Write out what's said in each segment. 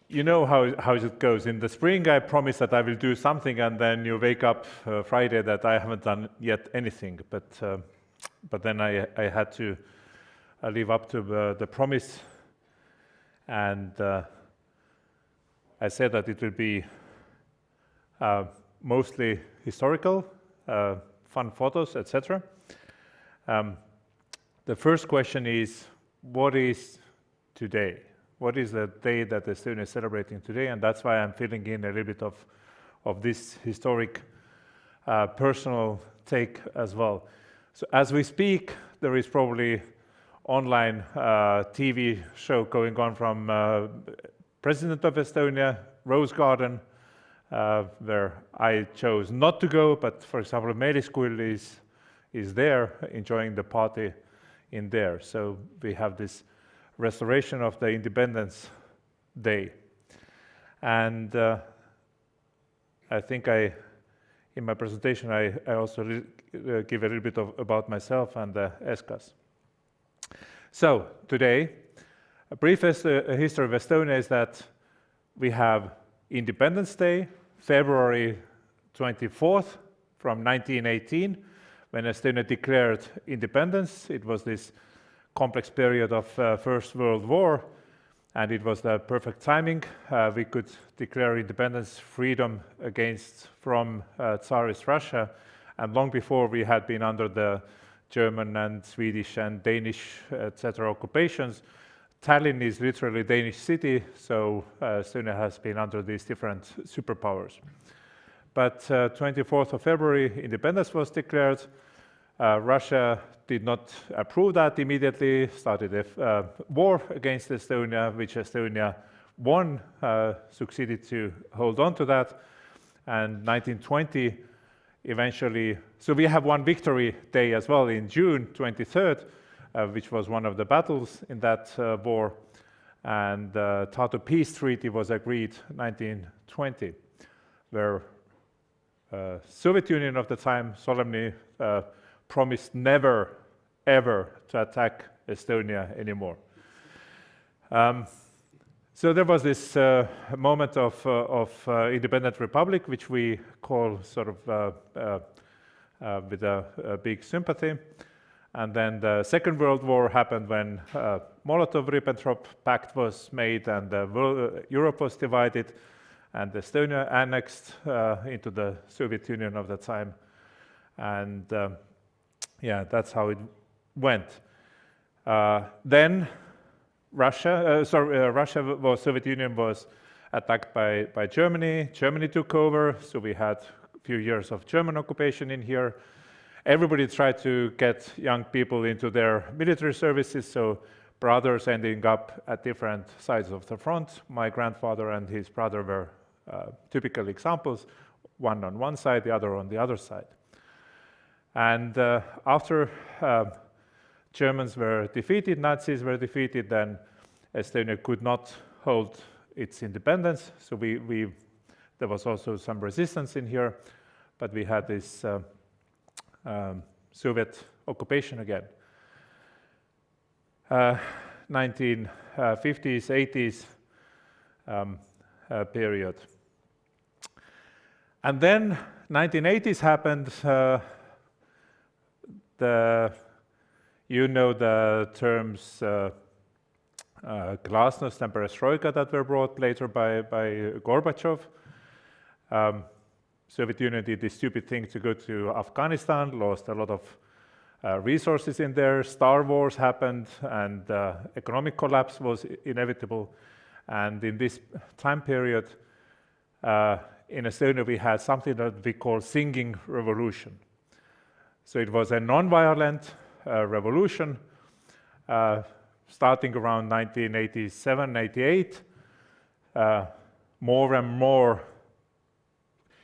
you know how it goes. In the spring, I promise that I will do something, and then you wake up Friday that I haven't done yet anything. But then I had to live up to the promise, and I said that it will be mostly historical, fun photos, etc. The first question is, what is today? What is the day that Estonia is celebrating today? And that's why I'm filling in a little bit of this historic personal take as well. So as we speak, there is probably online TV show going on from President of Estonia, Rose Garden, where I chose not to go, but for example, Meelis Kull is there enjoying the party in there. So we have this restoration of the Independence Day. And I think in my presentation, I also give a little bit about myself and ESSCaSS. So today, a brief history of Estonia is that we have Independence Day, February 24th from 1918, when Estonia declared independence. It was this complex period of First World War, and it was the perfect timing. We could declare independence, freedom from Tsarist Russia, and long before we had been under the German and Swedish and Danish, etc. occupations. Tallinn is literally a Danish city, so Estonia has been under these different superpowers. But 24th of February, independence was declared. Russia did not approve that immediately, started a war against Estonia, which Estonia won, succeeded to hold on to that. And 1920, eventually, so we have one victory day as well in June 23rd, which was one of the battles in that war. And the Tartu Peace Treaty was agreed 1920, where Soviet Union of the time solemnly promised never, ever to attack Estonia anymore. So there was this moment of independent republic, which we call sort of with a big sympathy. And then the Second World War happened when Molotov-Ribbentrop Pact was made and Europe was divided, and Estonia annexed into the Soviet Union of the time. And yeah, that's how it went. Then Soviet Union was attacked by Germany. Germany took over, so we had a few years of German occupation in here. Everybody tried to get young people into their military services, so brothers ending up at different sides of the front. My grandfather and his brother were typical examples, one on one side, the other on the other side. And after Germans were defeated, Nazis were defeated, then Estonia could not hold its independence. So there was also some resistance in here, but we had this Soviet occupation again. 1950s, 80s period. And then 1980s happened. You know the terms glasnost and perestroika that were brought later by Gorbachev. Soviet Union did this stupid thing to go to Afghanistan, lost a lot of resources in there. Star Wars happened, and economic collapse was inevitable. And in this time period, in Estonia, we had something that we call singing revolution. So it was a non-violent revolution starting around 1987, 88. More and more,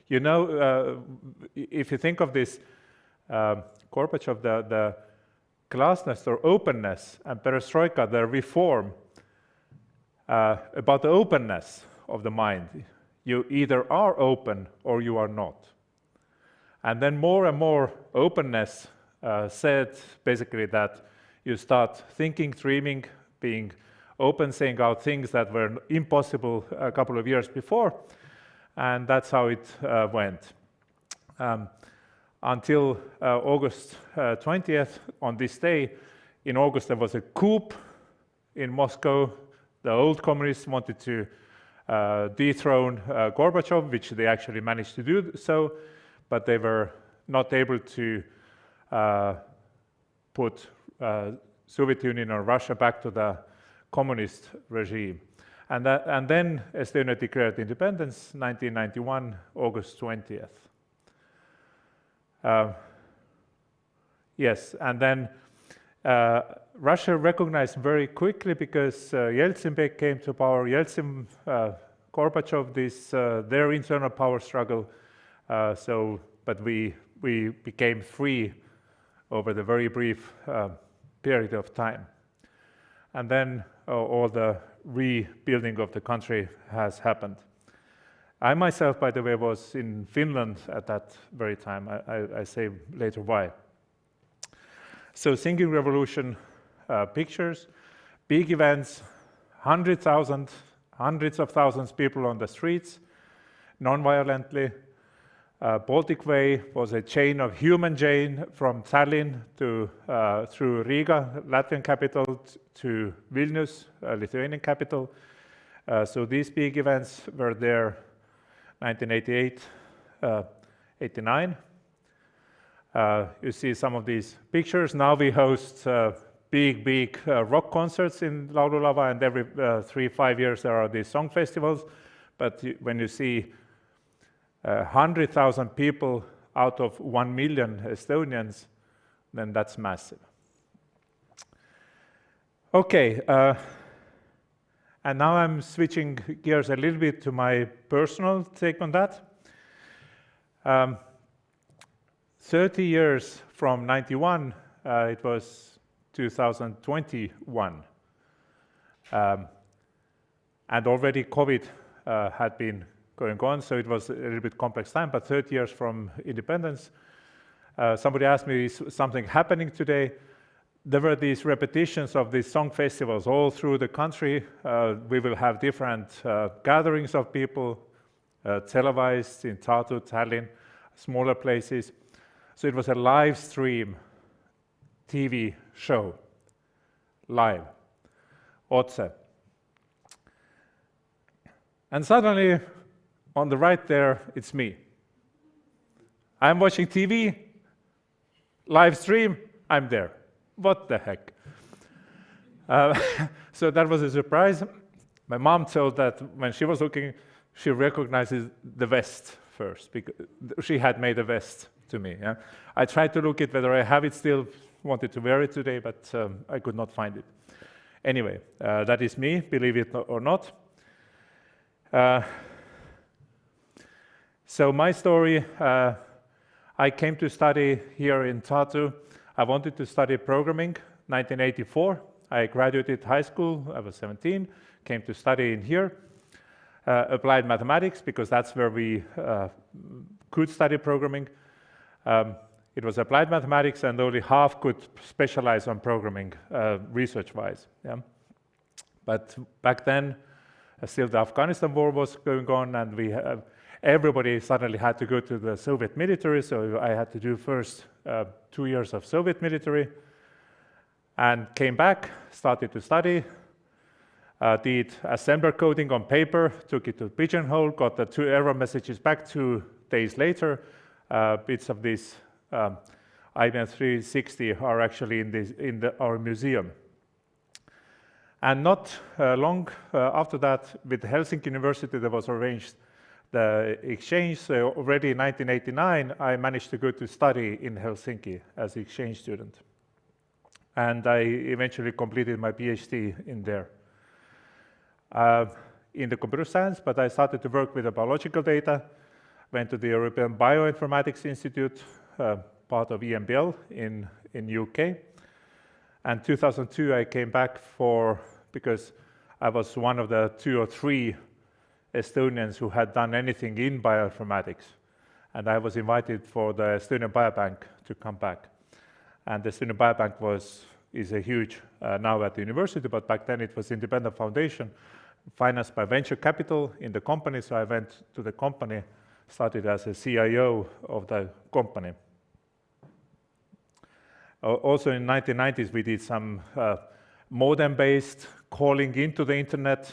you know, if you think of this, Gorbachev, the glasnost or openness, and perestroika, the reform, about the openness of the mind. You either are open or you are not. And then more and more openness said basically that you start thinking, dreaming, being open, saying out things that were impossible a couple of years before, and that's how it went. Until August 20th, on this day, in August there was a coup in Moscow. The old communists wanted to dethrone Gorbachev, which they actually managed to do so, but they were not able to put Soviet Union or Russia back to the communist regime. And then Estonia declared independence, 1991, August 20th. Yes, and then Russia recognized very quickly, because Yeltsin came to power, Yeltsin, Gorbachev, their internal power struggle. But we became free over the very brief period of time. And then all the rebuilding of the country has happened. I myself, by the way, was in Finland at that very time. I say later why. So Thinking Revolution pictures, big events, hundreds of thousands of people on the streets, non-violently. Baltic Way was a human chain from Tallinn to through Riga, Latvian capital, to Vilnius, Lithuanian capital. So these big events were there 1988, 89. You see some of these pictures. Now we host big rock concerts in Laululava, and every 3-5 years there are these song festivals. But when you see 100,000 people out of 1 million Estonians, then that's massive. Okay, and now I'm switching gears a little bit to my personal take on that. 30 years from 91, it was 2021. And already COVID had been going on, so it was a little bit complex time, but 30 years from independence. Somebody asked me, is something happening today? There were these repetitions of these song festivals all through the country. We will have different gatherings of people, televised in Tartu, Tallinn, smaller places. So it was a live stream TV show, live, otse. And suddenly, on the right there, it's me. I'm watching TV, live stream, I'm there. What the heck? So that was a surprise. My mom told that when she was looking, she recognizes the vest first, because she had made a vest to me. Yeah? I tried to look at whether I have it still, wanted to wear it today, but I could not find it. Anyway, that is me, believe it or not. So my story, I came to study here in Tartu. I wanted to study programming, 1984. I graduated high school, I was 17, came to study in here. Applied mathematics, because that's where we could study programming. It was applied mathematics, and only half could specialize on programming, research-wise. Yeah? But back then, still the Afghanistan war was going on, and everybody suddenly had to go to the Soviet military, so I had to do first 2 years of Soviet military, and came back, started to study, did assembler coding on paper, took it to Pigeonhole, got the 2 error messages back 2 days later. Bits of this IBM 360 are actually in our museum. And not long after that, with Helsinki University, there was arranged the exchange. So already in 1989, I managed to go to study in Helsinki as an exchange student. And I eventually completed my PhD in there. In the computer science, but I started to work with the biological data, went to the European Bioinformatics Institute, part of EMBL in UK. And 2002, I came back because I was one of the 2 or 3 Estonians who had done anything in bioinformatics. And I was invited for the Estonian Biobank to come back. And the Estonian Biobank was is a huge now at the university, but back then it was independent foundation, financed by venture capital in the company. So I went to the company, started as a CIO of the company. Also in 1990s, we did some modem-based calling into the internet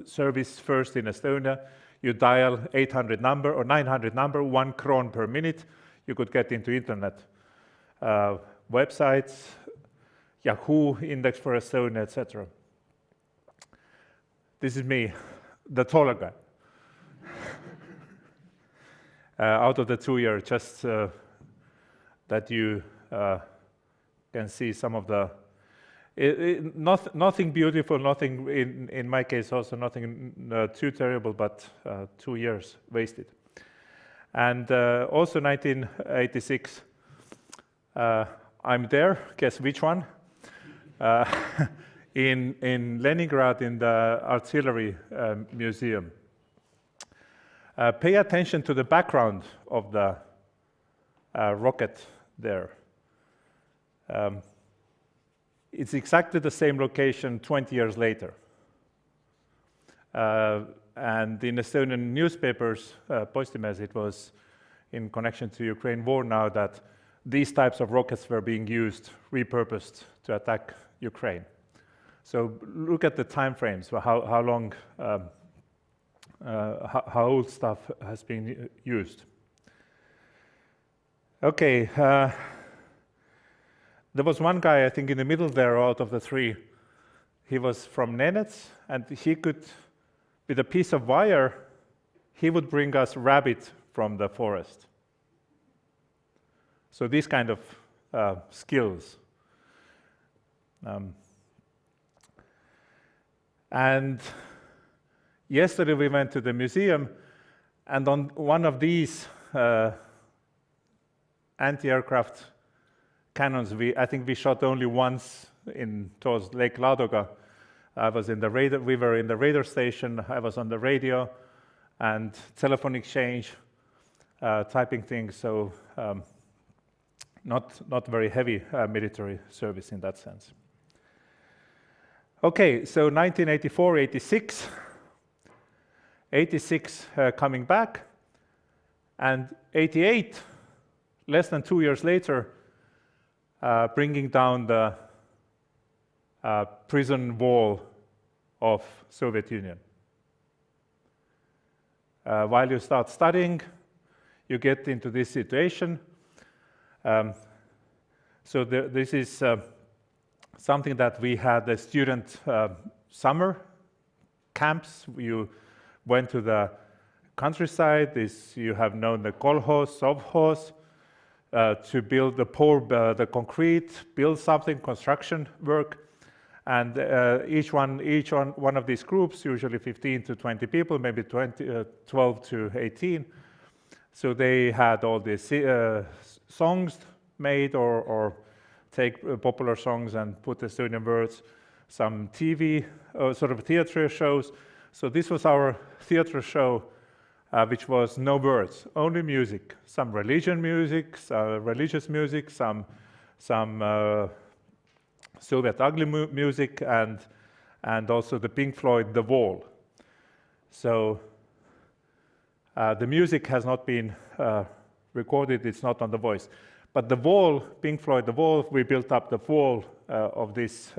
service first in Estonia. You dial 800 number or 900 number, 1 kron per minute. You could get into internet websites, Yahoo, Index for Estonia, etc. This is me, the taller guy. Out of the 2 years, just that you can see some of the nothing beautiful, nothing in my case also nothing too terrible, but 2 years wasted. And also 1986, I'm there. Guess which one? In Leningrad in the Artillery Museum. Pay attention to the background of the rocket there. It's exactly the same location 20 years later. And in Estonian newspapers, Postimees, it was in connection to Ukraine war now that these types of rockets were being used, repurposed to attack Ukraine. So look at the time frames, how long, how old stuff has been used. Okay, there was one guy, I think, in the middle there out of the three. He was from Nenets, and he could, with a piece of wire, he would bring us rabbit from the forest. So these kind of skills. And yesterday we went to the museum, and on one of these anti-aircraft cannons, I think we shot only once towards Lake Ladoga. I was in the radar. We were in the radar station. I was on the radio and telephone exchange, typing things. So not very heavy military service in that sense. Okay, so 1984, 86. 86 coming back, and 88, less than 2 years later, bringing down the prison wall of Soviet Union. While you start studying, you get into this situation. So this is something that we had the student summer camps. You went to the countryside. You have known the kolkhoz, sovkhoz, to build the concrete, build something, construction work. And each one of these groups, usually 15 to 20 people, maybe 12 to 18. So they had all these songs made or take popular songs and put Estonian words, some TV, sort of theater shows. So this was our theater show, which was no words, only music, some religious music, some Soviet ugly music, and also the Pink Floyd, The Wall. So the music has not been recorded, it's not on The Voice. But The Wall, Pink Floyd, The Wall, we built up the wall of this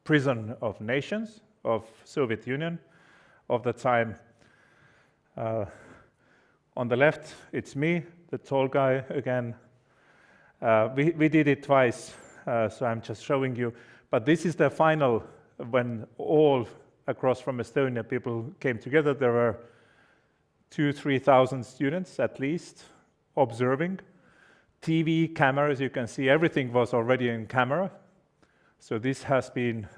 prison of nations, of Soviet Union of the time. On the left, it's me, the tall guy again. We did it twice, so I'm just showing you. But this is the final, when all across from Estonia people came together. There were 2,000-3,000 students at least observing. TV, cameras, you can see everything was already in camera. So this has been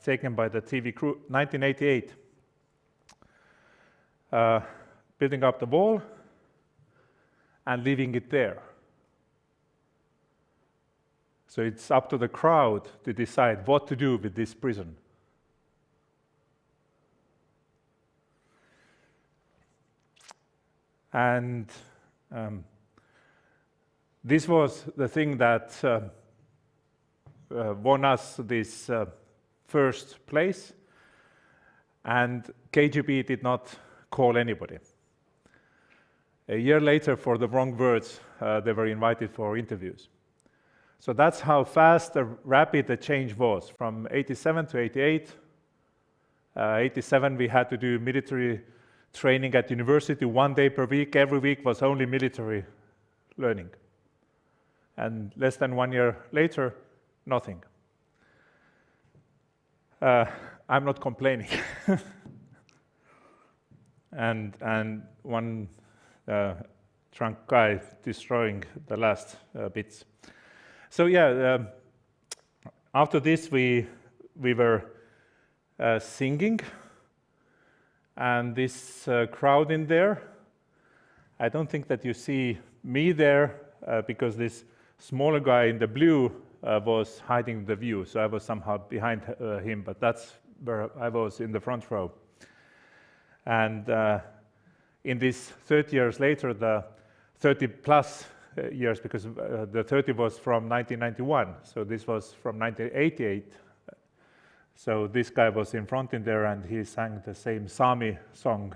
taken by the TV crew, 1988. Building up the wall and leaving it there. So it's up to the crowd to decide what to do with this prison. And this was the thing that won us this first place, and KGB did not call anybody. A year later, for the wrong words, they were invited for interviews. So that's how fast and rapid the change was, from 87 to 88. 87, we had to do military training at university 1 day per week. Every week was only military learning. And less than 1 year later, nothing. I'm not complaining. and one drunk guy destroying the last bits. So yeah, after this we were singing, and this crowd in there, I don't think that you see me there because this smaller guy in the blue was hiding the view, so I was somehow behind him, but that's where I was, in the front row. And in this 30 years later, the 30 plus years, because the 30 was from 1991, so this was from 1988. So this guy was in front in there, and he sang the same Sami song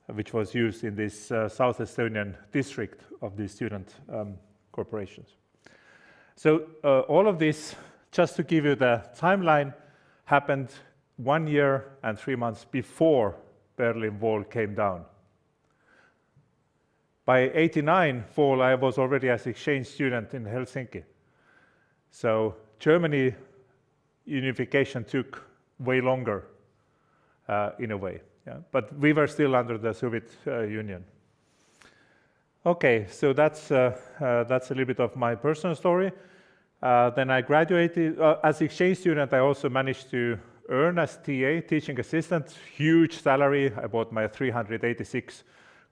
which was used in this South Estonian district of the student corporations. So all of this, just to give you the timeline, happened 1 year and 3 months before Berlin Wall came down. By 89 fall, I was already as exchange student in Helsinki. So Germany unification took way longer in a way. Yeah? But we were still under the Soviet Union. Okay, so that's a little bit of my personal story. Then I graduated as exchange student. I also managed to earn as TA, teaching assistant, huge salary. I bought my 386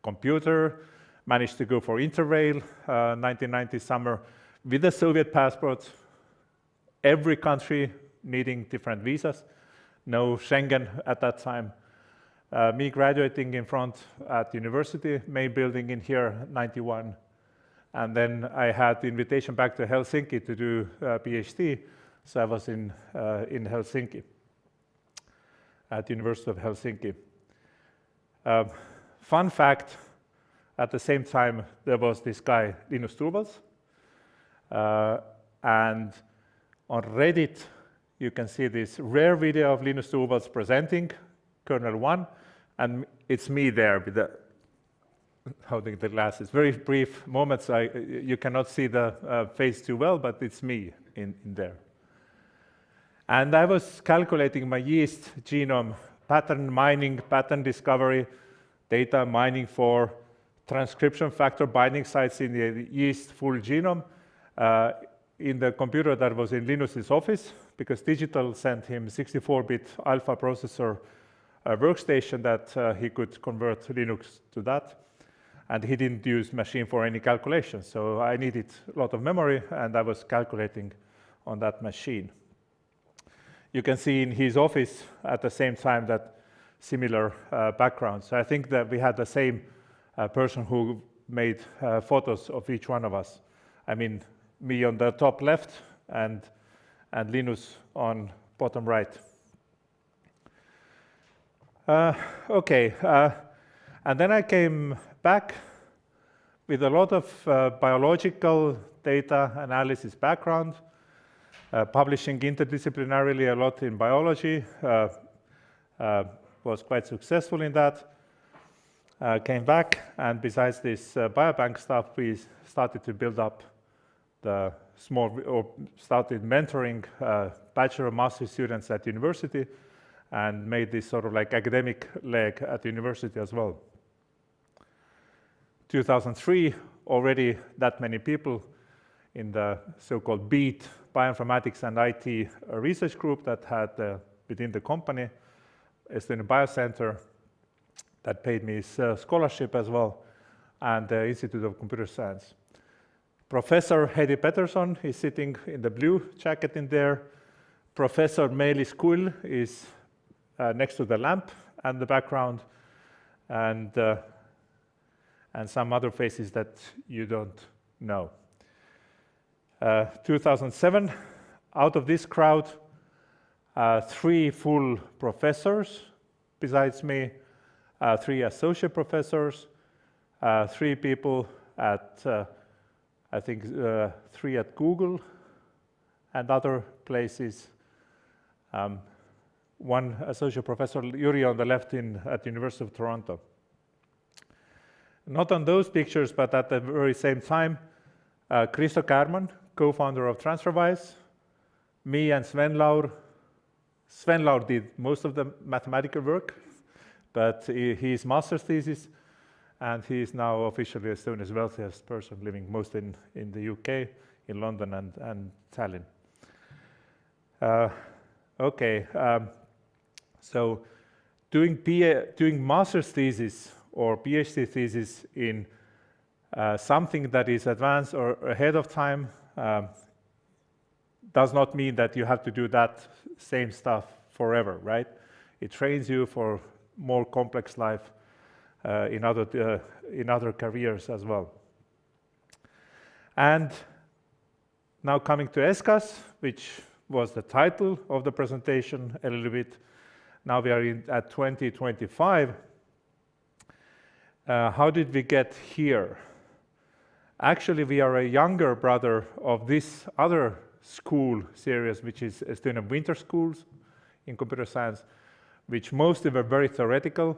computer, managed to go for Interrail 1990 summer with a Soviet passport. Every country needing different visas, no Schengen at that time. Me graduating in front at university, main building in here, 91. And then I had the invitation back to Helsinki to do a PhD, so I was in Helsinki, at the University of Helsinki. Fun fact, at the same time, there was this guy, Linus Torvalds, and on Reddit, you can see this rare video of Linus Torvalds presenting Kernel 1, and it's me there with the holding the glasses. Very brief moments. You cannot see the face too well, but it's me in there. And I was calculating my yeast genome, pattern mining, pattern discovery, data mining for transcription factor binding sites in the yeast full genome in the computer that was in Linus's office, because Digital sent him 64-bit alpha processor workstation that he could convert Linux to that. And he didn't use machine for any calculations, so I needed a lot of memory, and I was calculating on that machine. You can see in his office at the same time that similar backgrounds. So I think that we had the same person who made photos of each one of us. I mean, me on the top left and Linus on bottom right. Okay, and then I came back with a lot of biological data analysis background, publishing interdisciplinarily a lot in biology, was quite successful in that. Came back, and besides this biobank stuff, we started to build up the started mentoring bachelor and master students at university, and made this sort of like academic leg at university as well. 2003, already that many people in the so-called BEAT, Bioinformatics and IT research group that had within the company, Estonian Biocenter, that paid me scholarship as well, and the Institute of Computer Science. Professor Heidi Pettersson is sitting in the blue jacket in there. Professor Meelis Kull is next to the lamp and the background, and some other faces that you don't know. 2007, out of this crowd, 3 full professors besides me, 3 associate professors, 3 people at, I think, 3 at Google and other places. 1 associate professor, Yuri on the left at the University of Toronto. Not on those pictures, but at the very same time, Kristo Kärman, co-founder of TransferWise, me and Sven Laur. Sven Laur did most of the mathematical work, but his master's thesis, and he is now officially Estonia's wealthiest person, living mostly in the UK, in London and Tallinn. So doing master's thesis or PhD thesis in something that is advanced or ahead of time does not mean that you have to do that same stuff forever, right? It trains you for more complex life in other careers as well. And now coming to ESSCaSS, which was the title of the presentation a little bit. Now we are at 2025. How did we get here? Actually, we are a younger brother of this other school series, which is Estonian winter schools in computer science, which mostly were very theoretical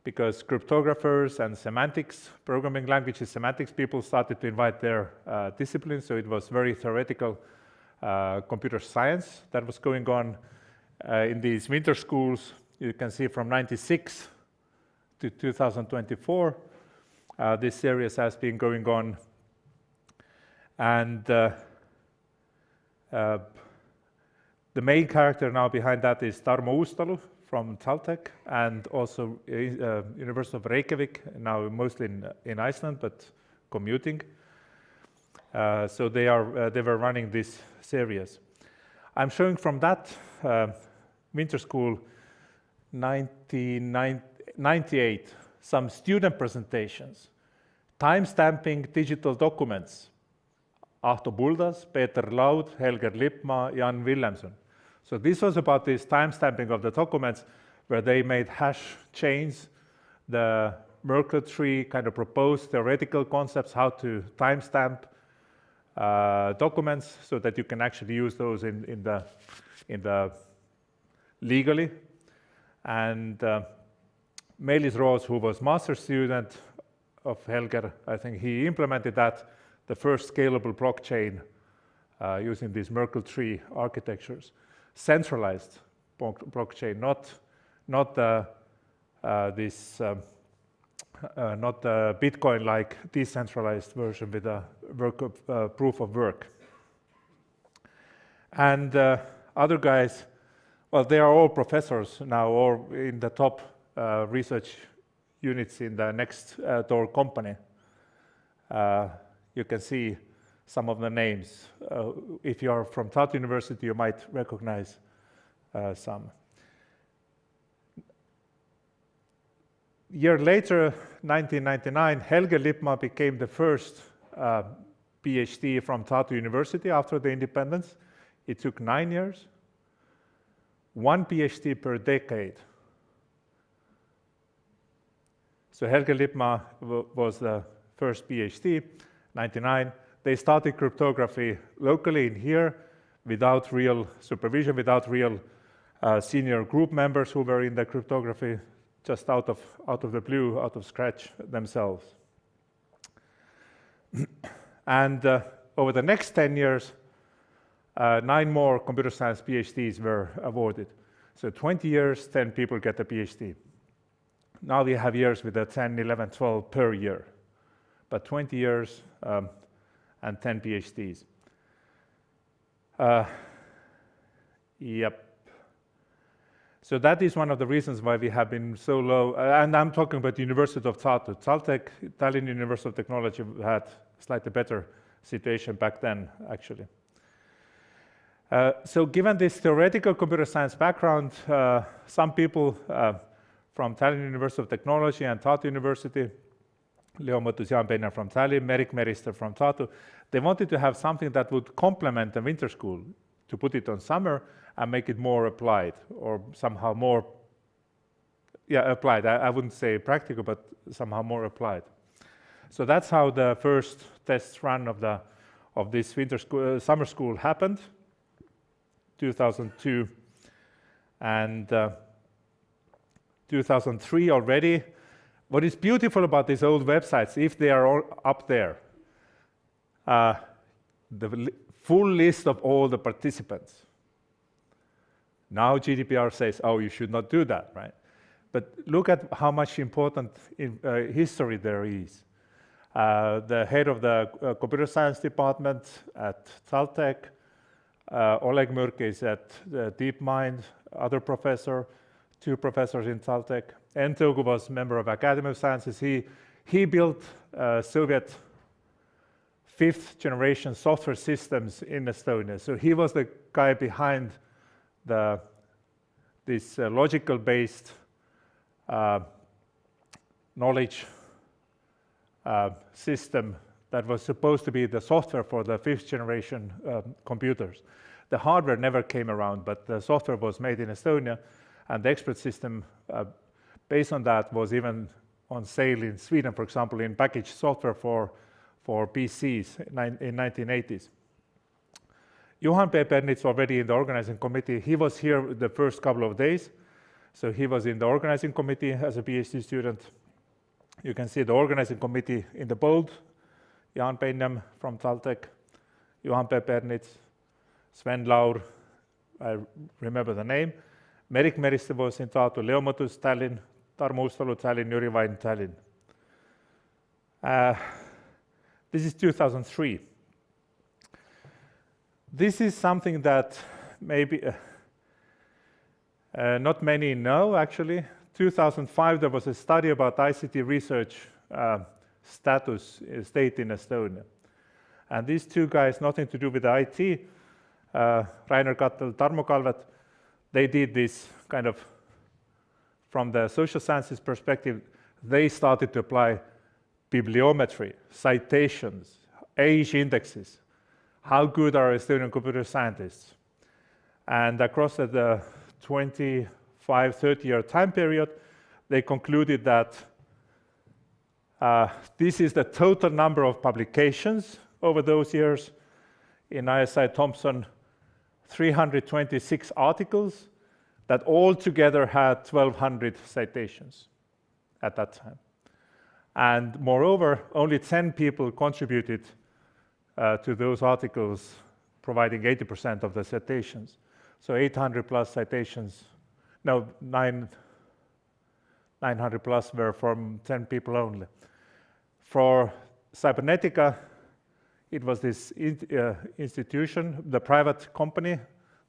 because cryptographers and semantics, programming languages, semantics people started to invite their disciplines, so it was very theoretical computer science that was going on in these winter schools. You can see from 96 to 2024, this series has been going on. And the main character now behind that is Tarmo Uustalu from TalTech, and also University of Reykjavik, now mostly in Iceland, but commuting. So they were running this series. I'm showing from that winter school 1998 some student presentations, time-stamping digital documents. Ahto Buldas, Peter Laud, Helger Lippmaa, Jan Willemsen. So this was about this time-stamping of the documents where they made hash chains. The Merkle tree kind of proposed theoretical concepts how to timestamp documents so that you can actually use those in the legally. And Meelis Roos, who was master student of Helger, I think he implemented that, the first scalable blockchain using these Merkle tree architectures. Centralized blockchain, not the Bitcoin-like decentralized version with a proof of work. And other guys, well, they are all professors now or in the top research units in the next door company. You can see some of the names. If you are from Tartu University, you might recognize some. Year later, 1999, Helge Lippmaa became the first PhD from Tartu University after the independence. It took 9 years. 1 PhD per decade. So Helge Lippmaa was the first PhD, 99. They started cryptography locally in here without real supervision, without real senior group members who were in the cryptography, just out of the blue, out of scratch themselves. And over the next 10 years, 9 more computer science PhDs were awarded. So 20 years, 10 people get a PhD. Now we have years with a 10, 11, 12 per year. But 20 years and 10 PhDs. Yep. So that is one of the reasons why we have been so low. And I'm talking about the University of Tartu. TalTech, Tallinn University of Technology, had a slightly better situation back then, actually. So given this theoretical computer science background, some people from Tallinn University of Technology and Tartu University Leo Motus, Jaan Penner from Tallinn, Merik Merister from Tartu. They wanted to have something that would complement the winter school, to put it on summer and make it more applied, or somehow more, applied. I wouldn't say practical, but somehow more applied. So that's how the first test run of this summer school happened, 2002, and 2003 already. What is beautiful about these old websites, if they are all up there, the full list of all the participants. Now GDPR says, oh, you should not do that, right? But look at how much important history there is. The head of the computer science department at TalTech, Oleg Mürk is at DeepMind, other professor, 2 professors in TalTech. Entogu was member of Academy of Sciences. He built Soviet 5th generation software systems in Estonia. So he was the guy behind this logical based knowledge system that was supposed to be the software for the 5th generation computers. The hardware never came around, but the software was made in Estonia, and the expert system based on that was even on sale in Sweden, for example, in packaged software for PCs in 1980s. Johan P. Pernits already in the organizing committee. He was here the first couple of days, so he was in the organizing committee as a PhD student. You can see the organizing committee in the bold. Jaan Pennem from TalTech, Johan P. Pernits, Sven Laur, I remember the name. Merik Merister was in Tartu, Leo Motus, Tallinn, Tarmo Ustalu, Tallinn, Jüri Vain, Tallinn. This is 2003. This is something that maybe not many know, actually. 2005, there was a study about ICT research state in Estonia. And these 2 guys, nothing to do with IT, Rainer Kattel, Tarmo Kalvet, they did this kind of, from the social sciences perspective, they started to apply bibliometry, citations, age indexes. How good are Estonian computer scientists? And across the 25, 30-year time period, they concluded that this is the total number of publications over those years. In ISI Thompson, 326 articles that all together had 1,200 citations at that time. And moreover, only 10 people contributed to those articles, providing 80% of the citations. So 800 plus citations, no, 900 plus were from 10 people only. For Cybernetica, it was this institution, the private company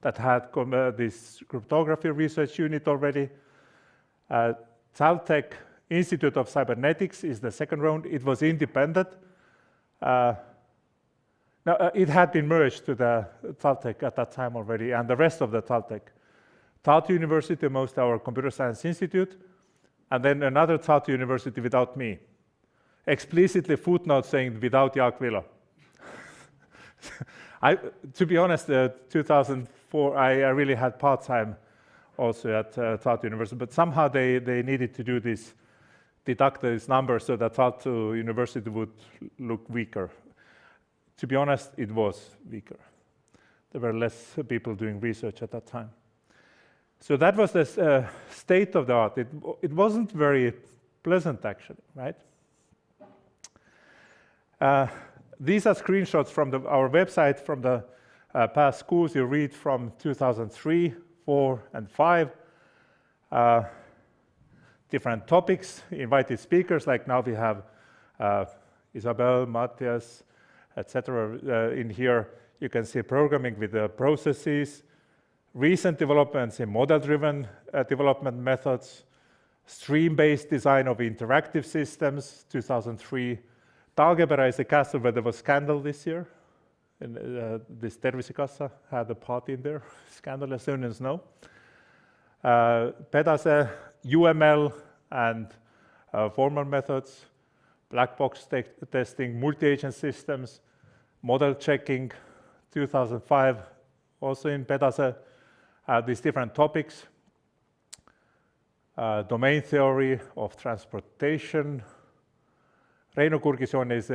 that had this cryptography research unit already. TalTech Institute of Cybernetics is the second round. It was independent. It had been merged to the TalTech at that time already, and the rest of the TalTech. Tartu University, most our computer science institute, and then another Tartu University without me. Explicitly footnote saying without Jaak Vilo. To be honest, 2004, I really had part-time also at Tartu University, but somehow they needed to do this, deduct this number so that Tartu University would look weaker. To be honest, it was weaker. There were less people doing research at that time. So that was the state of the art. It wasn't very pleasant, actually, right? These are screenshots from our website from the past schools. You read from 2003, 4, and 5. Different topics, invited speakers, like now we have Isabel, Matthias, etc. In here, you can see programming with the processes, recent developments in model-driven development methods, stream-based design of interactive systems, 2003. Taagepera is a castle where there was scandal this year. And, this ESSCaSS had a part in there, scandal, Estonians know. Pedase, UML, and formal methods. black box testing, multi-agent systems, model checking, 2005, also in Pedase, these different topics. Domain theory of transportation. Reino Kurgisoon is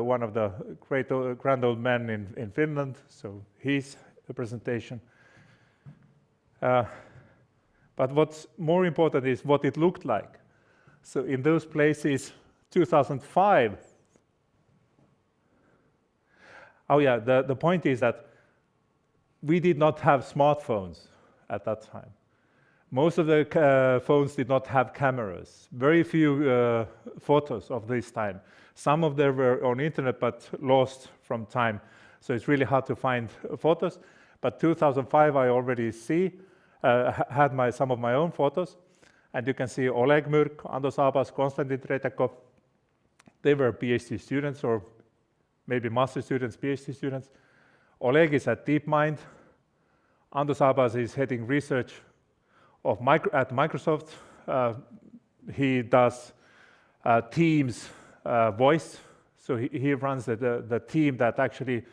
one of the great grand old men in Finland, so he's a presentation. But what's more important is what it looked like. So in those places, 2005. Oh yeah, the point is that we did not have smartphones at that time. Most of the phones did not have cameras. Very few photos of this time. Some of them were on internet but lost from time. So it's really hard to find photos. But 2005 I already had some of my own photos. And you can see Oleg Mürk, Ando Sabas, Konstantin Tretyakov. They were PhD students or maybe master students, PhD students. Oleg is at DeepMind. Ando Sabas is heading research at Microsoft. He does Teams voice. So he runs the team that actually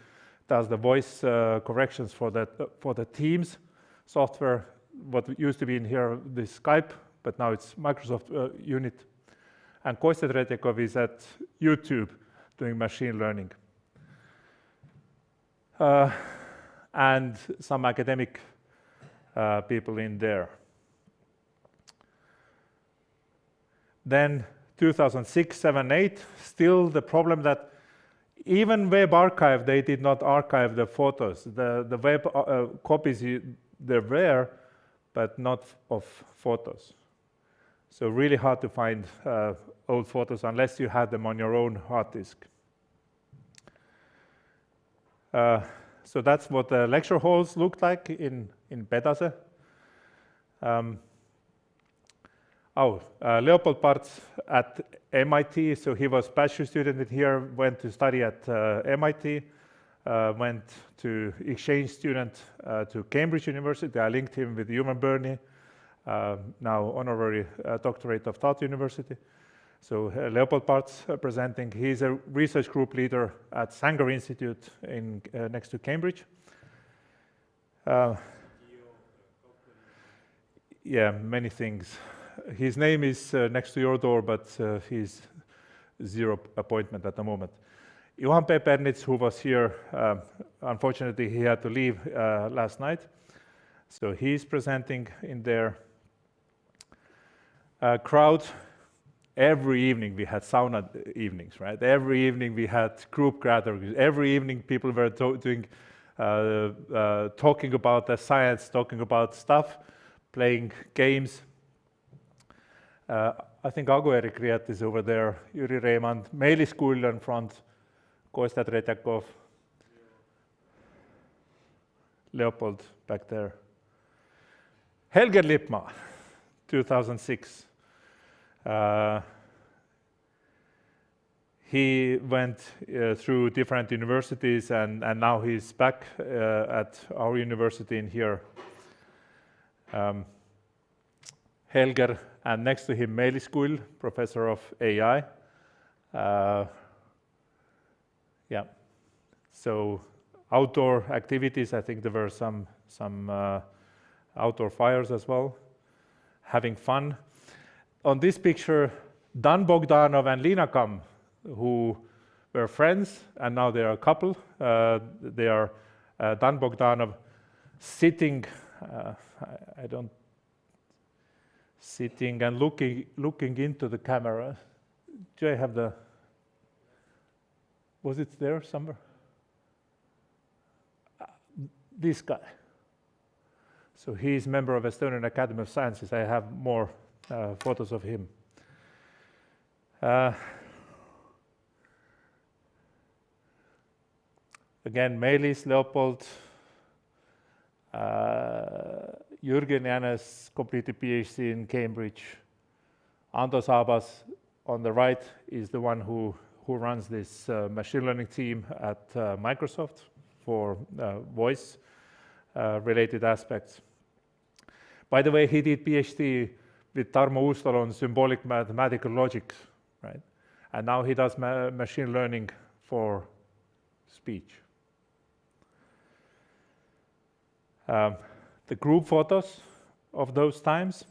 does the voice corrections for the Teams software, what used to be in here, this Skype, but now it's Microsoft unit. And Kostja Tretyakov is at YouTube doing machine learning. And some academic people in there. Then 2006, 7, 8, still the problem that even Web Archive, they did not archive the photos. The web copies, they're there, but not of photos. So really hard to find old photos unless you had them on your own hard disk. So that's what the lecture halls looked like in Pedase. Leopold Parts at MIT, so he was bachelor student here, went to study at MIT, went to exchange student to Cambridge University. I linked him with Human Burney, now honorary doctorate of Tartu University. So Leopold Parts presenting. He's a research group leader at Sanger Institute next to Cambridge. Yeah, many things. His name is next to your door, but he's zero appointment at the moment. Johan P. Pernitz, who was here, unfortunately he had to leave last night. So he's presenting in there. Crowd, every evening we had sauna evenings, right? Every evening we had group gatherings. Every evening people were talking about the science, talking about stuff, playing games. I think Agu-Erik Riet is over there, Jüri Reimand, Meelis Kull in front, Kostja Tretyakov, Leopold back there. Helge Lippmaa, 2006. He went through different universities and now he's back at our university in here. Helger, and next to him Meelis Kull, professor of AI. Yeah, so outdoor activities, I think there were some outdoor fires as well, having fun. On this picture, Dan Bogdanov and Lina Kam, who were friends, and now they are a couple. They are Dan Bogdanov sitting, sitting and looking into the camera. Do I have was it there somewhere? This guy. So he's a member of Estonian Academy of Sciences. I have more photos of him. Again, Meelis, Leopold, Jürgen Jannes completed PhD in Cambridge. Ando Sabas on the right is the one who runs this machine learning team at Microsoft for voice related aspects. By the way, he did PhD with Tarmo Uustalo on symbolic mathematical logic, right? And now he does machine learning for speech. The group photos of those times.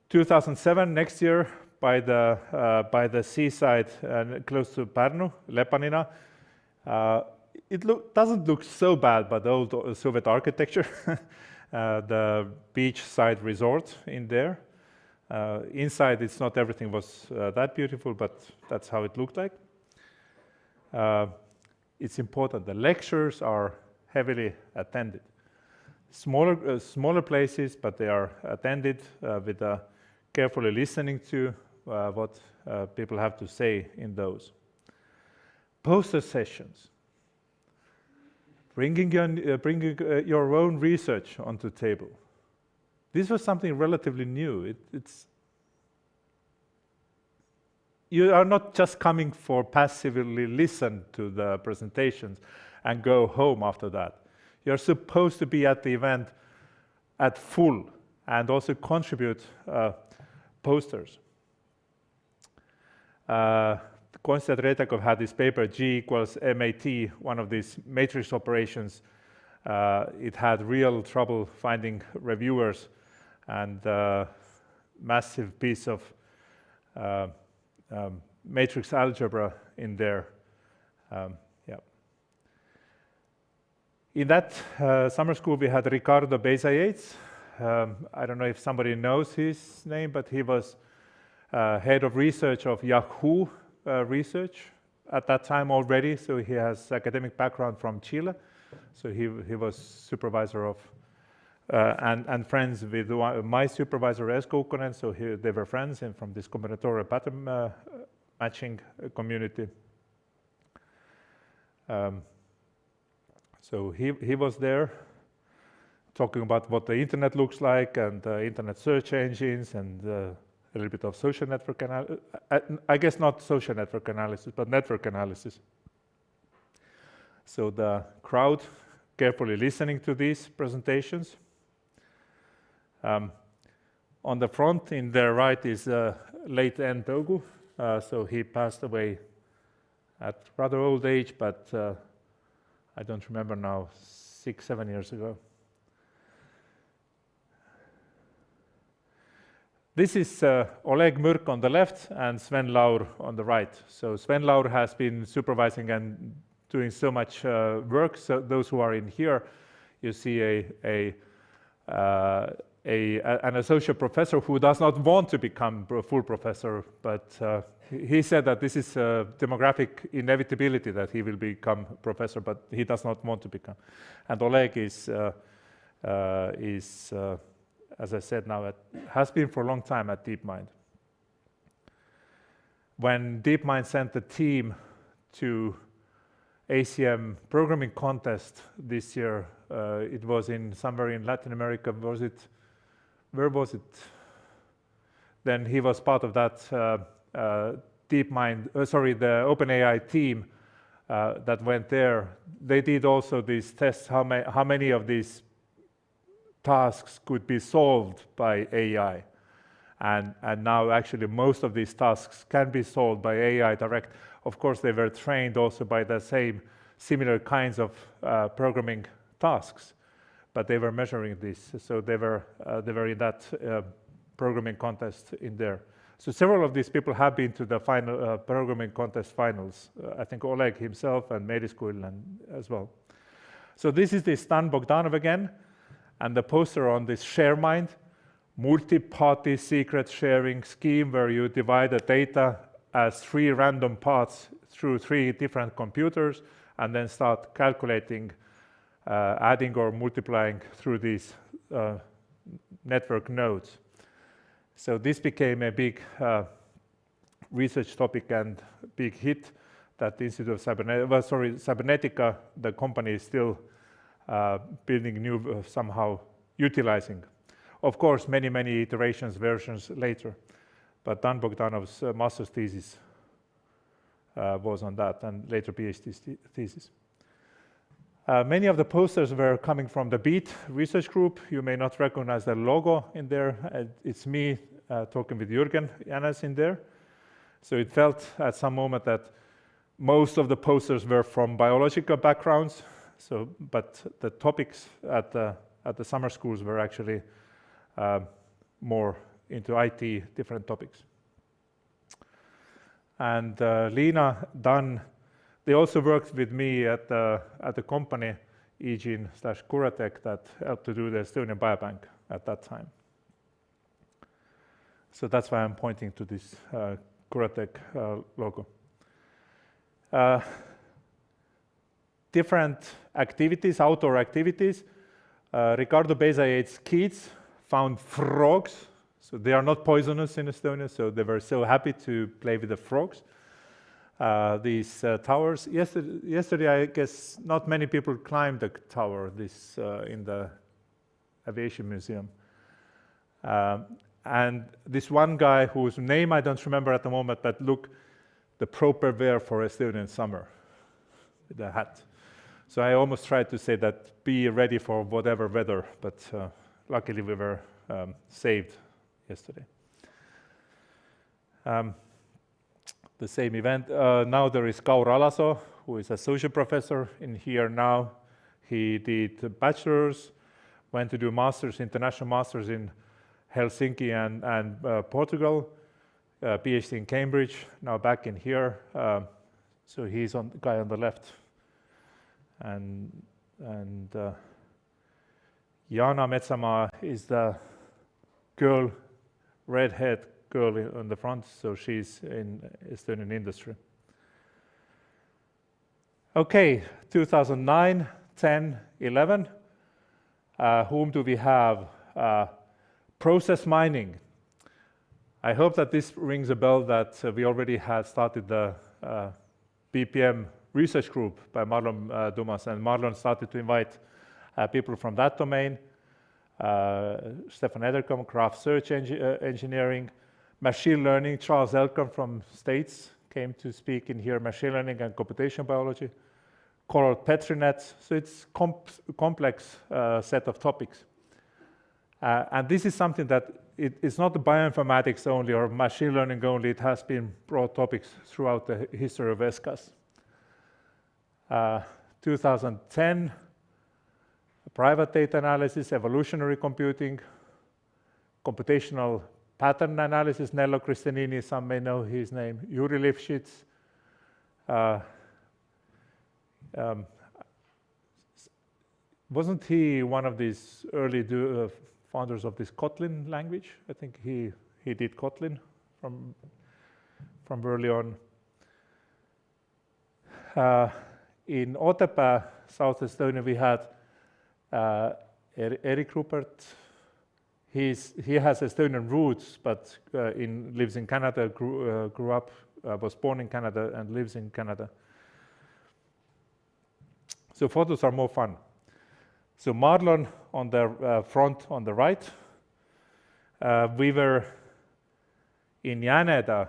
2007, next year, by the seaside close to Pärnu, Lepanina. It doesn't look so bad, but the old Soviet architecture. The beachside resort in there. Inside, it's not everything was that beautiful, but that's how it looked like. It's important. The lectures are heavily attended. Smaller places, but they are attended with carefully listening to what people have to say in those. Poster sessions. Bringing your own research onto the table. This was something relatively new. You are not just coming for passively listen to the presentations and go home after that. You're supposed to be at the event at full and also contribute posters. Konstantin Retakov had this paper, G equals MAT, one of these matrix operations. It had real trouble finding reviewers and massive piece of matrix algebra in there. In that summer school, we had Ricardo Beza-Yates. I don't know if somebody knows his name, but he was head of research of Yahoo research at that time already. So he has academic background from Chile. So he was supervisor of and friends with my supervisor Esko Ukkonen. So they were friends and from this combinatorial pattern matching community. So he was there talking about what the internet looks like and internet search engines and a little bit of social network analysis. I guess not social network analysis, but network analysis. So the crowd carefully listening to these presentations. On the front in the right is late N. Togu. So he passed away at rather old age, but I don't remember now, 6-7 years ago. This is Oleg Mürk on the left and Sven Laur on the right. So Sven Laur has been supervising and doing so much work. So those who are in here, you see an associate professor who does not want to become a full professor, but he said that this is a demographic inevitability that he will become professor, but he does not want to become. And Oleg is as I said now, has been for a long time at DeepMind. When DeepMind sent the team to ACM programming contest this year, it was somewhere in Latin America. Where was it? Then he was part of that the OpenAI team that went there. They did also these tests, how many of these tasks could be solved by AI. And now actually most of these tasks can be solved by AI direct. Of course, they were trained also by the similar kinds of programming tasks, but they were measuring this. So they were in that programming contest in there. So several of these people have been to the final programming contest finals. I think Oleg himself and Meelis Kuilan as well. So this is the Stan Bogdanov again, and the poster on this ShareMind, multi-party secret sharing scheme where you divide the data as 3 random parts through 3 different computers and then start calculating, adding or multiplying through these network nodes. So this became a big research topic and big hit that the Institute of Cybernetica, the company is still building new, somehow utilizing. Of course, many iterations, versions later, but Dan Bogdanov's master's thesis was on that, and later PhD thesis. Many of the posters were coming from the BEAT research group. You may not recognize the logo in there. It's me talking with Jürgen Jannes in there. So it felt at some moment that most of the posters were from biological backgrounds. So, but the topics at the summer schools were actually more into IT, different topics. And Liina, Dan, they also worked with me at the company Egene/Curatech that helped to do the Estonian Biobank at that time. So that's why I'm pointing to this Curatech logo. Different activities, outdoor activities. Ricardo Bezayate's kids found frogs. So they are not poisonous in Estonia, so they were so happy to play with the frogs. These towers. Yesterday, I guess not many people climbed the tower in the aviation museum. And this one guy whose name I don't remember at the moment, but look, the proper wear for Estonian summer, with the hat. So I almost tried to say that be ready for whatever weather, but luckily we were saved yesterday. The same event. Now there is Kaur Alasoo, who is associate professor in here now. He did a bachelor's, went to do master's, international master's in Helsinki and Portugal, PhD in Cambridge, now back in here. So he's the guy on the left. And Jana Metsamaa is the girl, redhead girl on the front, so she's in Estonian industry. Okay, 2009, 10, 11. Whom do we have? Process mining. I hope that this rings a bell that we already had started the BPM research group by Marlon Dumas, and Marlon started to invite people from that domain. Stefan Ederkom, graph search engineering, machine learning. Charles Elcom from States came to speak in here, machine learning and computational biology. Coral Petri nets, so it's complex set of topics. And this is something that it's not the bioinformatics only or machine learning only, it has been broad topics throughout the history of ESSCaSS. 2010, private data analysis, evolutionary computing, computational pattern analysis, Nello Cristianini, some may know his name, Yuri Lifshitz. Wasn't he one of these early founders of this Kotlin language? I think he did Kotlin from early on. In Otepää, South Estonia, we had Erik Rupert. He has Estonian roots, but lives in Canada, grew up, was born in Canada and lives in Canada. So photos are more fun. So Marlon on the front on the right. We were in Janeda,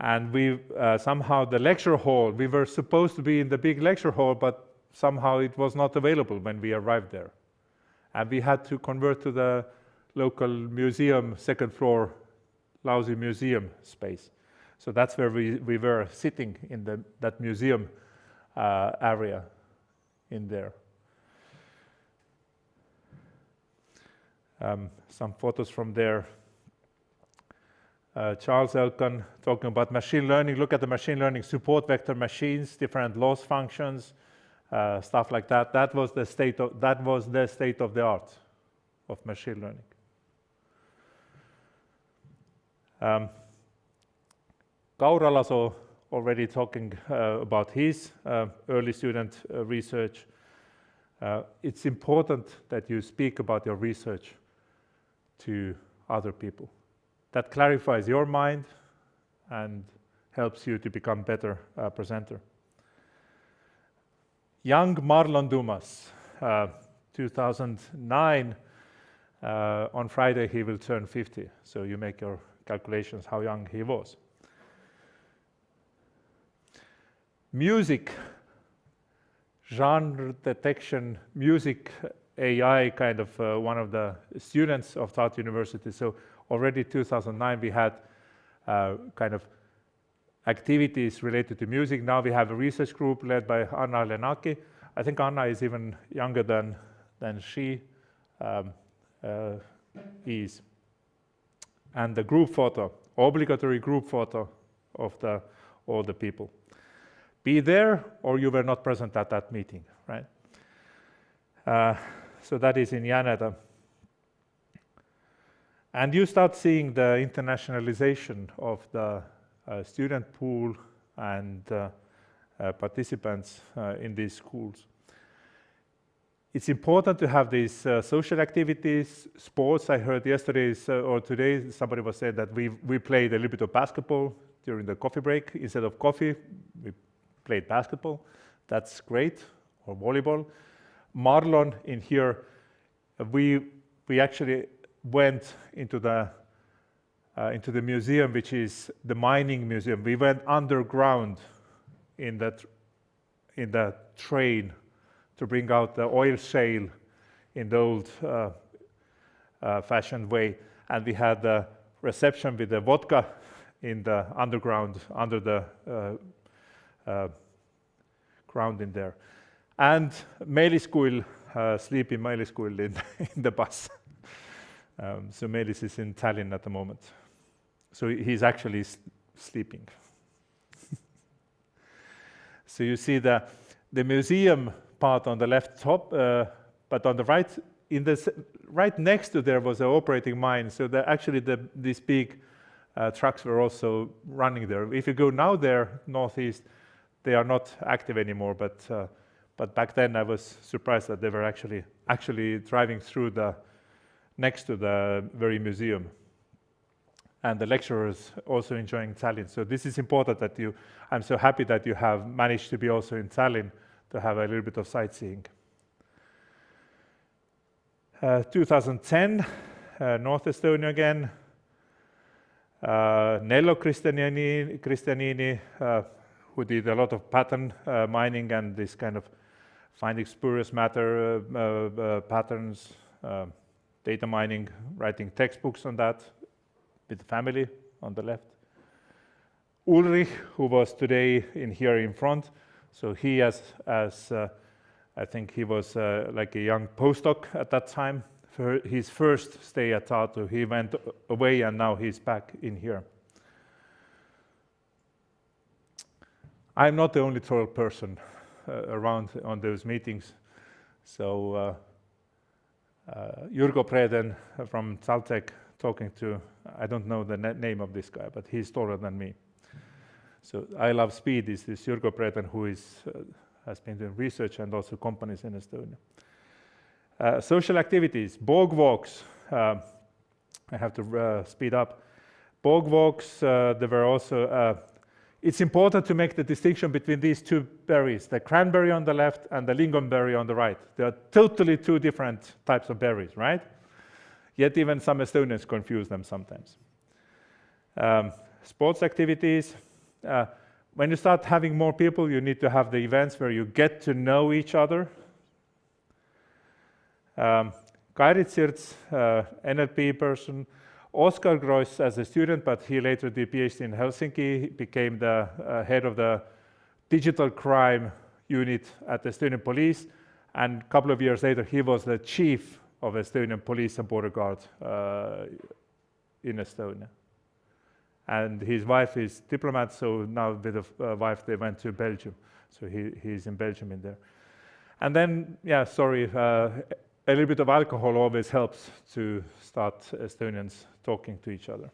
and we somehow the lecture hall, we were supposed to be in the big lecture hall, but somehow it was not available when we arrived there. And we had to convert to the local museum, second floor, lousy museum space. So that's where we were sitting in that museum area in there. Some photos from there. Charles Elkan talking about machine learning. Look at the machine learning support vector machines, different loss functions, stuff like that. That was the state of the art of machine learning. Kaur Alasoo already talking about his early student research. It's important that you speak about your research to other people. That clarifies your mind and helps you to become better presenter. Young Marlon Dumas, 2009, on Friday he will turn 50, so you make your calculations how young he was. Music, genre detection, music AI, kind of one of the students of Tartu University. So already 2009 we had kind of activities related to music. Now we have a research group led by Anna Lenaki. I think Anna is even younger than she is. And the group photo, obligatory group photo of all the people. Be there or you were not present at that meeting, right? So that is in Janeda. And you start seeing the internationalization of the student pool and participants in these schools. It's important to have these social activities, sports. I heard yesterday or today somebody was saying that we played a little bit of basketball during the coffee break. Instead of coffee, we played basketball. That's great, or volleyball. Marlon in here, we actually went into the museum, which is the mining museum. We went underground in the train to bring out the oil shale in the old fashioned way. And we had the reception with the vodka in the underground, under the ground in there. And Meelis School, sleep in Meelis School in the bus. So Meelis is in Tallinn at the moment. So he's actually sleeping. So you see the museum part on the left top, but on the right, right next to there was an operating mine. So these big trucks were also running there. If you go now there, northeast, they are not active anymore. But back then I was surprised that they were actually driving through next to the very museum. And the lecturers also enjoying Tallinn. So this is important that I'm so happy that you have managed to be also in Tallinn to have a little bit of sightseeing. 2010, North Estonia again. Nello Cristianini, who did a lot of pattern mining and this kind of finding spurious matter patterns, data mining, writing textbooks on that with the family on the left. Ulrich, who was today here in front, so he I think he was like a young postdoc at that time. For his first stay at Tartu, he went away and now he's back in here. I'm not the only troll person around on those meetings. So Jurgo Preden from Caltech talking to, I don't know the name of this guy, but he's taller than me. So I Love Speed is this Jurgo Preden who has been doing research and also companies in Estonia. Social activities, bog walks. I have to speed up. Bog walks, there were also, it's important to make the distinction between these two berries, the cranberry on the left and the lingonberry on the right. They are totally two different types of berries, right? Yet even some Estonians confuse them sometimes. Sports activities. When you start having more people, you need to have the events where you get to know each other. Kairit Sirts, NLP person. Oskar Gross as a student, but he later did PhD in Helsinki. He became the head of the digital crime unit at the Estonian police. And a couple of years later, he was the chief of Estonian police and border guard in Estonia. And his wife is diplomat, so now with the wife they went to Belgium. So he's in Belgium in there. And then, a little bit of alcohol always helps to start Estonians talking to each other.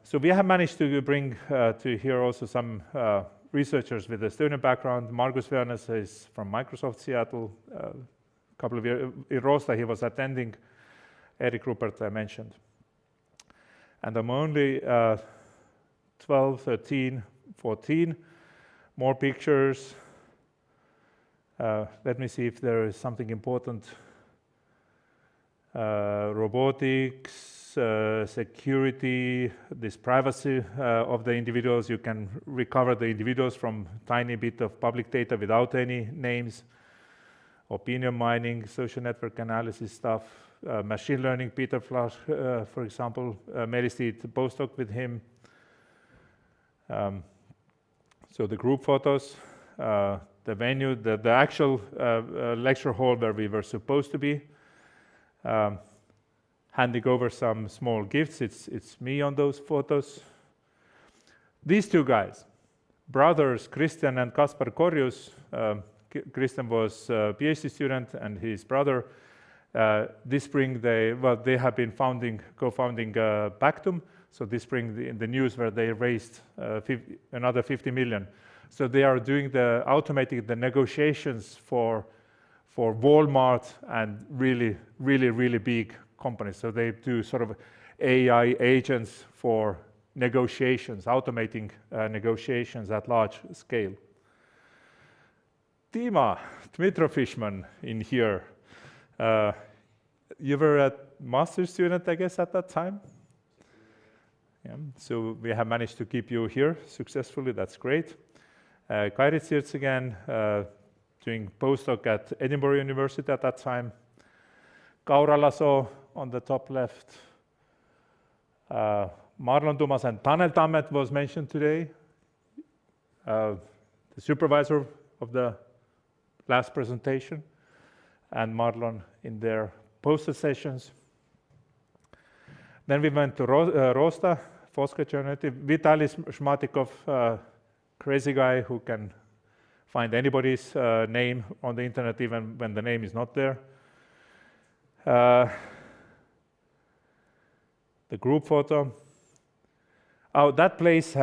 So we have managed to bring to here also some researchers with Estonian background. Margus Veanes is from Microsoft Seattle. A couple of years in Rosta, he was attending. Eric Rupert I mentioned. And I'm only 12, 13, 14. More pictures. Let me see if there is something important. Robotics, security, this privacy of the individuals. You can recover the individuals from tiny bit of public data without any names. opinion mining, social network analysis stuff, machine learning. Peter Flasch, for example, Meelis did a postdoc with him. So the group photos, the venue, the actual lecture hall where we were supposed to be. Handing over some small gifts. It's me on those photos. These two guys, brothers Christian and Kaspar Korjus. Christian was a PhD student, and his brother. This spring they have been co-founding Pactum. So this spring the news where they raised another 50 million. So they are doing automating the negotiations for Walmart and really big companies. So they do sort of AI agents for negotiations, automating negotiations at large scale. Dima Dmitrov-Fishman in here. You were a master's student, I guess, at that time? Yeah. So we have managed to keep you here successfully. That's great. Kairit Sirts again, doing postdoc at Edinburgh University at that time. Kaura Laso on the top left. Marlon Tumas and Tanel Tammet was mentioned today. The supervisor of the last presentation, and Marlon in their poster sessions. Then we went to Rosta, Foska Journality. Vitaly Shmatikov, crazy guy who can find anybody's name on the internet even when the name is not there. The group photo. Oh, that place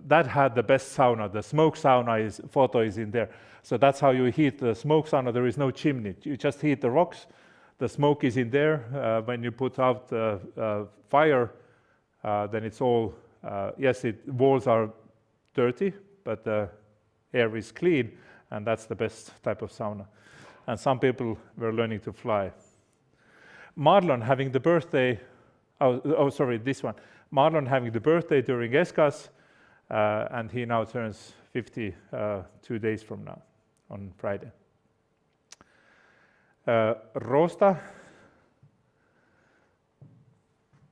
that had the best sauna. The smoke sauna photo is in there. So that's how you heat the smoke sauna. There is no chimney. You just heat the rocks. The smoke is in there. When you put out the fire, then it's all, yes, walls are dirty, but the air is clean, and that's the best type of sauna. And some people were learning to fly. Marlon having the birthday, sorry, this one. Marlon having the birthday during ESSCaSS, and he now turns 50 2 days from now, on Friday. Rosta,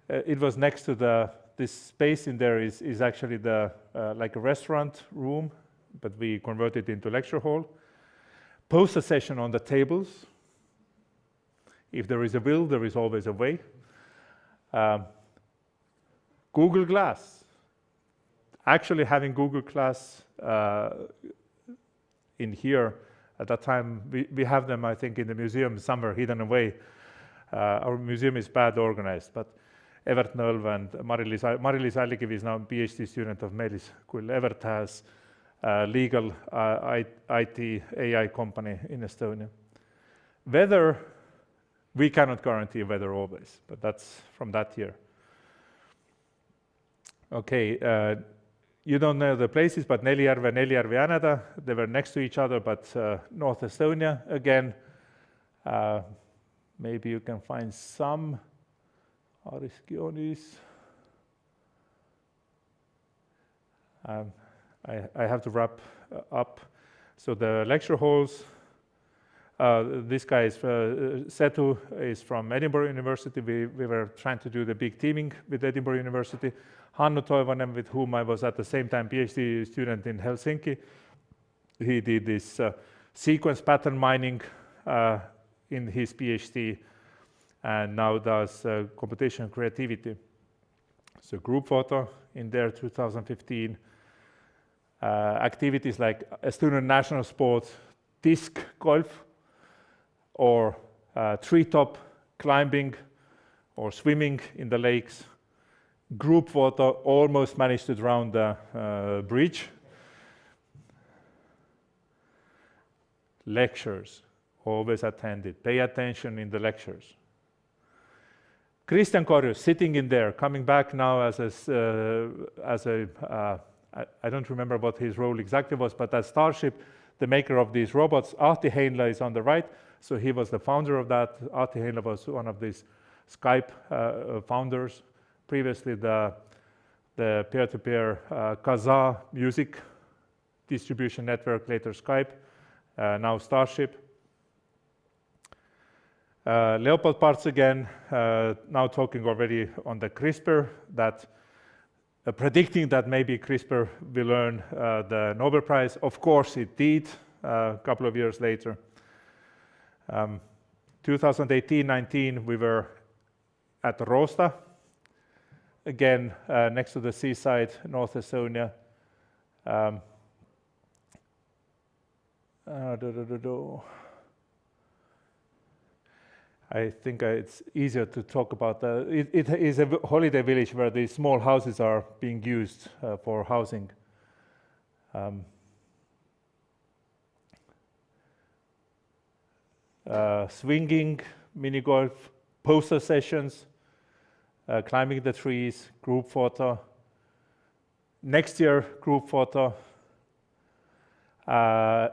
it was next to this space in there is actually like a restaurant room, but we converted it into lecture hall. Poster session on the tables. If there is a will, there is always a way. Google Glass. Actually having Google Glass in here at that time, we have them, I think, in the museum somewhere hidden away. Our museum is bad organized, but Evert Nölv and Mari-Liis Allikivi is now a PhD student of Meelis. Evert has a legal IT AI company in Estonia. Weather, we cannot guarantee weather always, but that's from that year. Okay, you don't know the places, but Nelijärve, Nelijärvi-Äneda, they were next to each other, but North Estonia again. Maybe you can find some. Ariskionis. I have to wrap up. So the lecture halls, this guy is Setu is from Edinburgh University. We were trying to do the big teaming with Edinburgh University. Hannu Toivonen, with whom I was at the same time PhD student in Helsinki. He did this sequence pattern mining in his PhD, and now does computational creativity. So group photo in there, 2015. Activities like Estonian national sport, disc golf, or treetop climbing, or swimming in the lakes. Group photo, almost managed to drown the bridge. Lectures, always attended. Pay attention in the lectures. Christian Korjus sitting in there, coming back now as I don't remember what his role exactly was, but as Starship, the maker of these robots. Ahti Heinla is on the right, so he was the founder of that. Ahti Heinla was one of these Skype founders. Previously, the peer-to-peer Kazaa music distribution network, later Skype, now Starship. Leopold parts again, now talking already on the CRISPR, that predicting that maybe CRISPR will earn the Nobel Prize. Of course it did a couple of years later. 2018-19 we were at Rosta, again next to the seaside, North Estonia. I think it's easier to talk about it is a holiday village where these small houses are being used for housing. Swinging, mini golf, poster sessions, climbing the trees, group photo. Next year, group photo.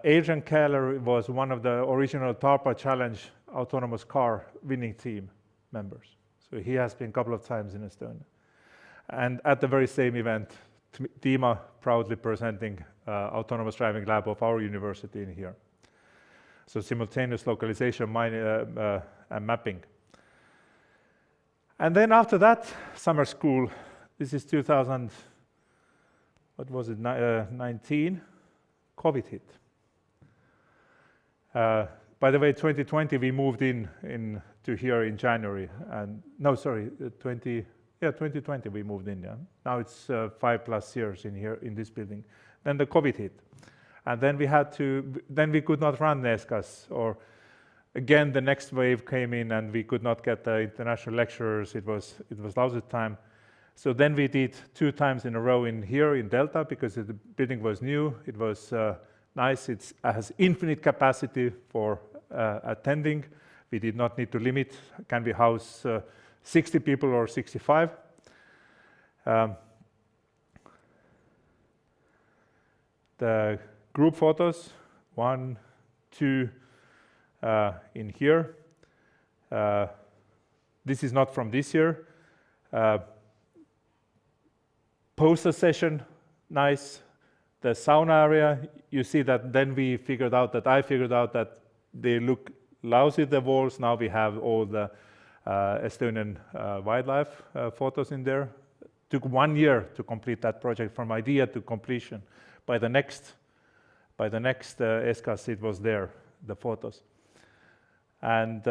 Adrian Keller was one of the original TARPA Challenge autonomous car winning team members. So he has been a couple of times in Estonia. And at the very same event, Dima proudly presenting autonomous driving lab of our university in here. So simultaneous localization and mapping. And then after that, summer school, this is 2000, what was it, 19, COVID hit. By the way, 2020 we moved in to here in January, and no, sorry, 2020 we moved in. Yeah, now it's 5+ years in here in this building. Then the COVID hit, and then we could not run ESSCaSS, or again the next wave came in, and we could not get the international lecturers. It was lousy time. So then we did 2 times in a row in here in Delta because the building was new. It was nice. It has infinite capacity for attending. We did not need to limit. Can we house 60 people or 65? The group photos, 1, 2 in here. This is not from this year. Poster session, nice. The sauna area, you see that then I figured out that they look lousy, the walls. Now we have all the Estonian wildlife photos in there. Took 1 year to complete that project from idea to completion. By the next ESSCaSS, it was there, the photos. And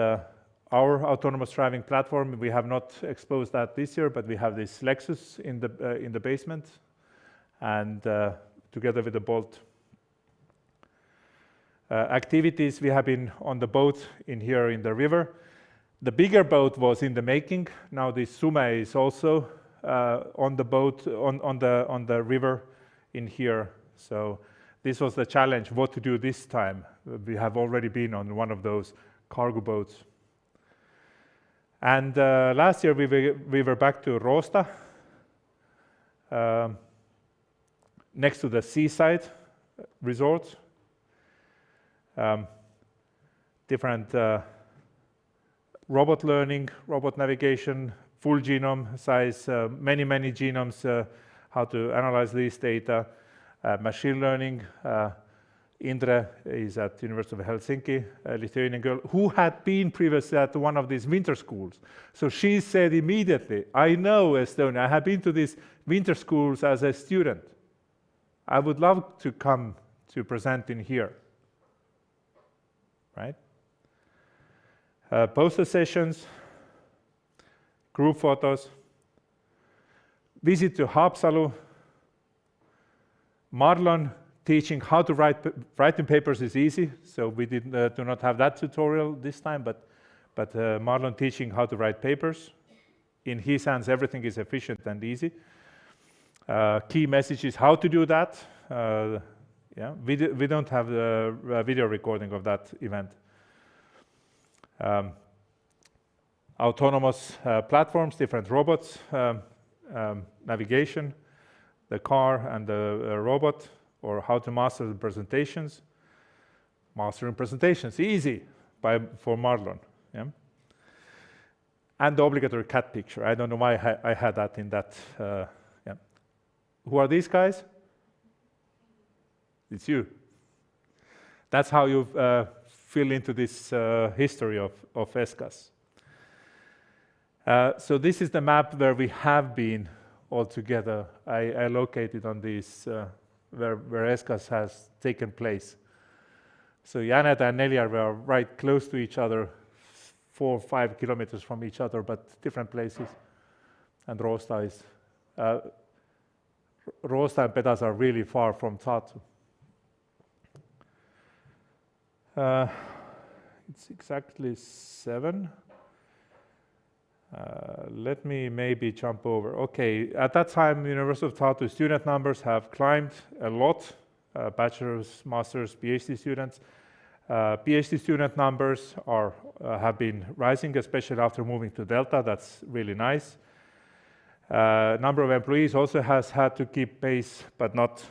our autonomous driving platform, we have not exposed that this year, but we have this Lexus in the basement, and together with the Bolt. Activities, we have been on the boat in here in the river. The bigger boat was in the making. Now this Sume is also on the boat on the river in here. So this was the challenge, what to do this time. We have already been on one of those cargo boats. And last year we were back to Rosta, next to the seaside resort. Different robot learning, robot navigation, full genome size, many genomes, how to analyze these data, machine learning. Indre is at University of Helsinki, a Lithuanian girl who had been previously at one of these winter schools. So she said immediately, I know Estonia, I have been to these winter schools as a student. I would love to come to present in here, right? Poster sessions, group photos, visit to Haapsalu, Marlon teaching how to writing papers is easy, so we do not have that tutorial this time, but Marlon teaching how to write papers. In his hands, everything is efficient and easy. Key message is how to do that. Yeah, we don't have the video recording of that event. Autonomous platforms, different robots, navigation, the car and the robot, or how to master the presentations. Mastering presentations, easy for Marlon. Yeah? And the obligatory cat picture. I don't know why I had that in that. Yeah. Who are these guys? It's you. That's how you fill into this history of ESSCaSS. So this is the map where we have been all together. I located on this where ESSCaSS has taken place. So Janet and Nelia were right close to each other, 4 or 5 kilometers from each other, but different places. And Roosta and Pedas are really far from Tartu. It's exactly 7. Let me maybe jump over. Okay, at that time, University of Tartu student numbers have climbed a lot. Bachelor's, master's, PhD students. PhD student numbers have been rising, especially after moving to Delta. That's really nice. Number of employees also has had to keep pace, but not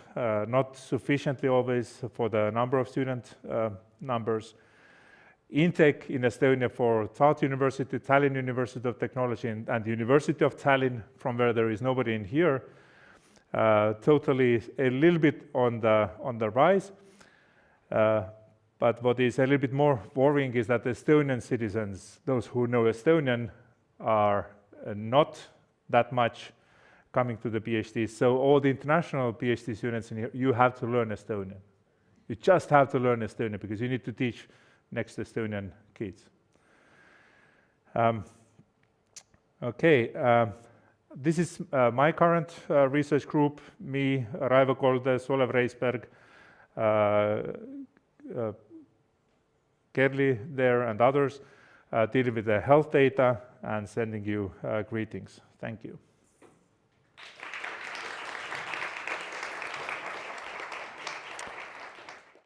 sufficiently always for the number of student numbers. Intake in Estonia for Tartu University, Tallinn University of Technology, and University of Tallinn, from where there is nobody in here, totally a little bit on the rise. But what is a little bit more worrying is that Estonian citizens, those who know Estonian, are not that much coming to the PhD. So all the international PhD students in here, you have to learn Estonian. You just have to learn Estonian because you need to teach next Estonian kids. This is my current research group, me, Raivo Koldes, Olev Reisberg, Kerli there and others, dealing with the health data and sending you greetings. Thank you.